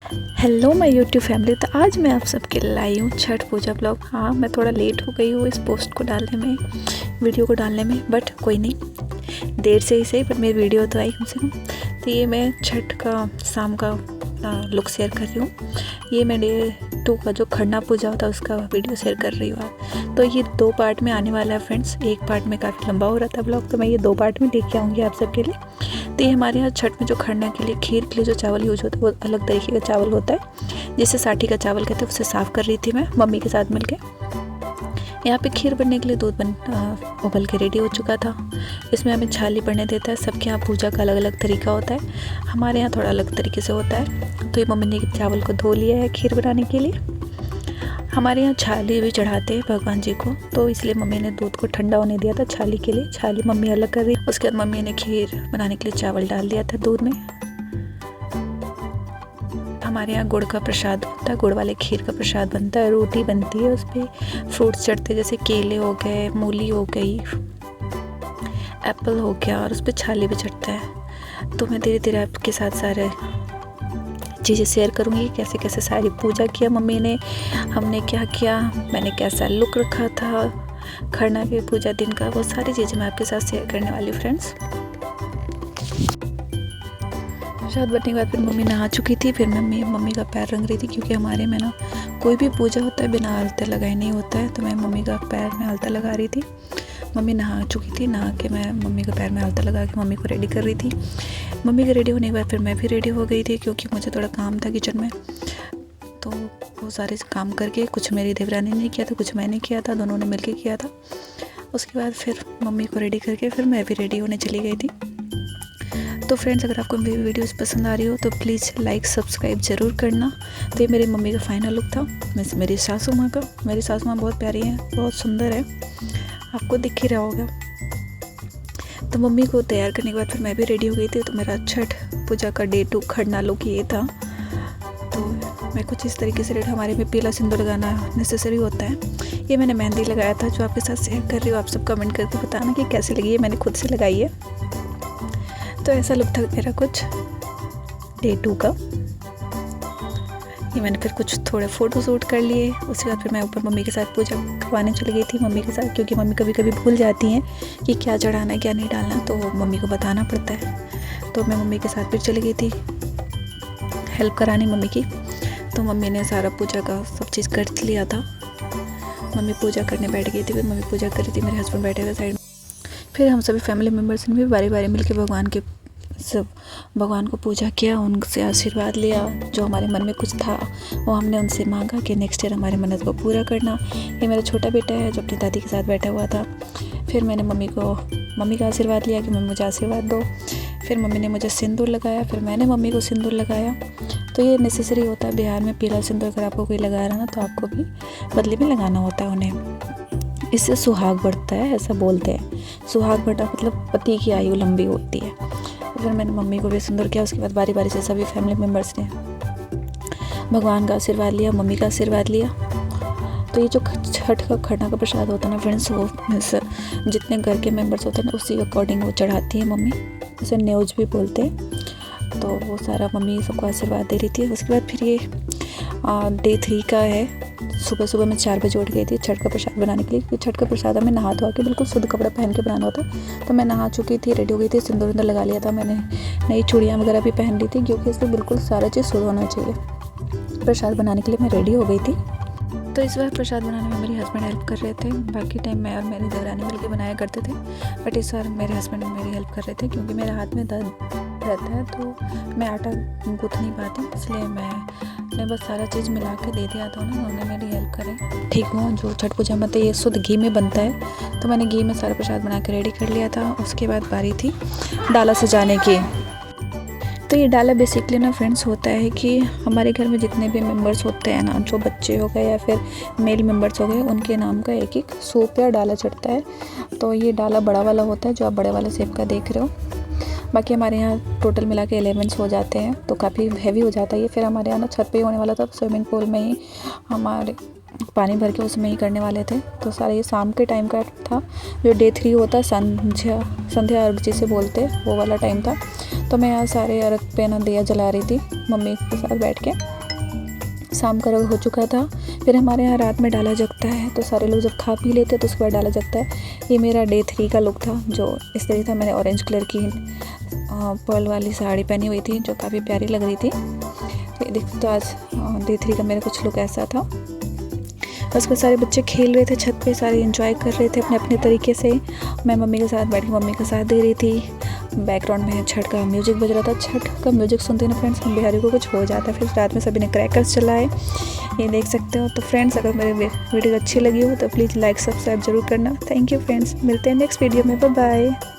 Hello my YouTube family. तो आज मैं आप सबके लाई हूँ छठ पूजा ब्लॉग। हाँ, मैं थोड़ा लेट हो गई हूँ इस पोस्ट को डालने में, वीडियो को डालने में, बट कोई नहीं, देर से ही सही, बट मेरी वीडियो तो आई कम से कम। तो ये मैं छठ का शाम का लुक शेयर कर रही हूँ। ये मैं डे 2 का जो खरना पूजा होता है उसका वीडियो शेयर कर रही हूँ। तो ये 2 पार्ट में आने वाला है फ्रेंड्स। एक पार्ट में काफ़ी लंबा हो रहा था ब्लॉग, तो मैं ये 2 पार्ट में लेके आऊँगी आप सबके लिए। तो ये हमारे यहाँ छठ में जो खरना के लिए खीर के लिए जो चावल यूज होता है वो अलग तरीके का चावल होता है, जिसे साठी का चावल कहते हैं। उसे साफ़ कर रही थी मैं मम्मी के साथ मिलके। यहाँ पे खीर बनने के लिए दूध उबल के रेडी हो चुका था। इसमें हमें छाली पड़ने देता है। सबके यहाँ पूजा का अलग अलग तरीका होता है, हमारे यहाँ थोड़ा अलग तरीके से होता है। तो ये मम्मी ने चावल को धो लिया है खीर बनाने के लिए। हमारे यहाँ छाली भी चढ़ाते हैं भगवान जी को, तो इसलिए मम्मी ने दूध को ठंडा होने दिया था छाली के लिए। छाली मम्मी अलग कर रही। उसके बाद मम्मी ने खीर बनाने के लिए चावल डाल दिया था दूध में। हमारे यहाँ गुड़ का प्रसाद होता है, गुड़ वाले खीर का प्रसाद बनता है, रोटी बनती है, उस पर फ्रूट्स चढ़ते हैं, जैसे केले हो गए, मूली हो गई, एप्पल हो गया, और उस पर छाली भी चढ़ता है। तो मैं धीरे धीरे आपके साथ सारे चीज़ें शेयर करूँगी, कैसे कैसे सारी पूजा किया मम्मी ने, हमने क्या किया, मैंने कैसा लुक रखा था खरना के पूजा दिन का, वो सारी चीज़ें मैं आपके साथ शेयर करने वाली हूँ फ्रेंड्स। प्रसाद बनने के बाद फिर मम्मी नहा चुकी थी। फिर मम्मी का पैर रंग रही थी, क्योंकि हमारे में ना कोई भी पूजा होता है बिना आलता लगाए नहीं होता है। तो मैं मम्मी का पैर में आलता लगा रही थी। मम्मी नहा चुकी थी, नहा के मैं मम्मी के पैर में आलता लगा के मम्मी को रेडी कर रही थी। मम्मी के रेडी होने के बाद फिर मैं भी रेडी हो गई थी, क्योंकि मुझे थोड़ा काम था किचन में। तो वो सारे काम करके, कुछ मेरी देवरानी ने किया था, कुछ मैंने किया था, दोनों ने मिलकर किया था। उसके बाद फिर मम्मी को रेडी करके फिर मैं भी रेडी होने चली गई थी। तो फ्रेंड्स, अगर आपको मेरी वीडियोस पसंद आ रही हो तो प्लीज़ लाइक सब्सक्राइब ज़रूर करना। तो ये मेरी मम्मी का फाइनल लुक था। मेरी सासू माँ का, मेरी सासू माँ बहुत प्यारी है, बहुत सुंदर है, आपको दिख ही रहा होगा। तो मम्मी को तैयार करने के बाद फिर मैं भी रेडी हो गई थी। तो मेरा छठ पूजा का डे 2 खरना लुक ये था। तो मैं कुछ इस तरीके से रेडी। हमारे में पीला सिंदूर लगाना नेसेसरी होता है। ये मैंने मेहंदी लगाया था, जो आपके साथ शेयर कर रही हूँ। आप सब कमेंट करके बताना कि कैसे लगी है, मैंने खुद से लगाई है। तो ऐसा लुक था मेरा कुछ डे 2 का। ये मैंने फिर कुछ थोड़े फ़ोटो शूट कर लिए। उसके बाद फिर मैं ऊपर मम्मी के साथ पूजा करवाने चली गई थी मम्मी के साथ, क्योंकि मम्मी कभी कभी भूल जाती हैं कि क्या चढ़ाना है क्या नहीं डालना, तो मम्मी को बताना पड़ता है। तो मैं मम्मी के साथ फिर चली गई थी हेल्प कराने मम्मी की। तो मम्मी ने सारा पूजा का सब चीज़ कर लिया था। मम्मी पूजा करने बैठ गई थी, फिर मम्मी पूजा कर रही थी, मेरे हस्बैंड बैठे हुए साइड में। फिर हम सभी फैमिली मेम्बर्स ने भी बारी बारी मिलकर भगवान को पूजा किया, उनसे आशीर्वाद लिया। जो हमारे मन में कुछ था वो हमने उनसे मांगा कि नेक्स्ट ईयर हमारे मन्नत को पूरा करना। ये मेरा छोटा बेटा है जो अपनी दादी के साथ बैठा हुआ था। फिर मैंने मम्मी का आशीर्वाद लिया कि मम्मी मुझे आशीर्वाद दो। फिर मम्मी ने मुझे सिंदूर लगाया, फिर मैंने मम्मी को सिंदूर लगाया। तो ये नेसेसरी होता है बिहार में, पीला सिंदूर अगर आपको कोई लगा रहा ना तो आपको भी बदले में लगाना होता है उन्हें। इससे सुहाग बढ़ता है, ऐसा बोलते हैं। सुहाग बढ़ा मतलब पति की आयु लंबी होती है। फिर मैंने मम्मी को भी सिंदूर किया। उसके बाद बारी बारी से सभी फैमिली मेम्बर्स ने भगवान का आशीर्वाद लिया, मम्मी का आशीर्वाद लिया। तो ये जो छठ का खरना का प्रसाद होता है ना फ्रेंड्स, वो जितने घर के मेम्बर्स होते हैं ना उसी अकॉर्डिंग वो चढ़ाती है मम्मी। उसे न्योज भी बोलते हैं। तो वो सारा मम्मी सबको आशीर्वाद दे रही थी। उसके बाद फिर ये डे 3 का है। सुबह सुबह मैं 4 बजे उठ गई थी छठ का प्रसाद बनाने के लिए, क्योंकि छठ का प्रसाद हमें नहा धोआ के बिल्कुल शुद्ध कपड़ा पहन के बनाना होता है। तो मैं नहा चुकी थी, रेडी हो गई थी, सिंदूर विंदूर लगा लिया था मैंने, नई चूड़ियाँ वगैरह भी पहन ली थी, क्योंकि इसमें बिल्कुल सारा चीज़ शुद्ध होना चाहिए। प्रसाद बनाने के लिए मैं रेडी हो गई थी। तो इस बार प्रसाद बनाने में मेरे हस्बैंड हेल्प कर रहे थे। बाकी टाइम मैं और मेरी देवरानी मिलकर बनाया करते थे, बट इस बार मेरे हस्बैंड मेरी हेल्प कर रहे थे, क्योंकि मेरे हाथ में दर्द रहता है तो मैं आटा गूँथ नहीं पाती, इसलिए मैंने बस सारा चीज़ मिला के दे दिया था उन्होंने मेरी हेल्प करे। ठीक हुआ। जो छठ पूजा में ये शुद्ध घी में बनता है, तो मैंने घी में सारा प्रसाद बना के रेडी कर लिया था। उसके बाद बारी थी डाला सजाने की। तो ये डाला बेसिकली ना फ्रेंड्स होता है कि हमारे घर में जितने भी मेंबर्स होते हैं ना, जो बच्चे हो गए या फिर मेल मेंबर्स हो गए, उनके नाम का एक एक सूप या डाला चढ़ता है। तो ये डाला बड़ा वाला होता है, जो आप बड़े वाले शेप का देख रहे हो। बाकी हमारे यहाँ टोटल मिला के 11 हो जाते हैं, तो काफ़ी हैवी हो जाता है ये। फिर हमारे यहाँ ना छत पे ही होने वाला था, स्विमिंग पूल में ही हमारे पानी भर के उसमें ही करने वाले थे। तो सारा ये शाम के टाइम का था। जो डे 3 होता है संध्या अर्घ जिसे बोलते हैं, वो वाला टाइम था। तो मैं यहाँ सारे अर्घ पे ना दिया जला रही थी मम्मी के साथ बैठ के। शाम का हो चुका था। फिर हमारे यहाँ रात में डाला जगता है, तो सारे लोग जब खा पी लेते हैं तो उसके बाद डाला जगता है। ये मेरा डे 3 का लुक था जो इस तरह था। मैंने ऑरेंज कलर की पर्ल वाली साड़ी पहनी हुई थी जो काफ़ी प्यारी लग रही थी। तो देखो, तो आज डे 3 का मेरा कुछ लुक ऐसा था। उसके सारे बच्चे खेल रहे थे छत पे, सारे एंजॉय कर रहे थे अपने अपने तरीके से। मैं मम्मी के साथ बैठ के मम्मी का साथ दे रही थी। बैकग्राउंड में छठ का म्यूजिक बज रहा था। छठ का म्यूजिक सुनते ना फ्रेंड्स, हम बिहारी को कुछ हो जाता है। फिर रात में सभी ने क्रैकर्स चलाए, ये देख सकते हो। तो फ्रेंड्स, अगर मेरी वीडियो अच्छी लगी हो तो प्लीज़ लाइक सब्सक्राइब जरूर करना। थैंक यू फ्रेंड्स, मिलते हैं नेक्स्ट वीडियो में। Bye bye.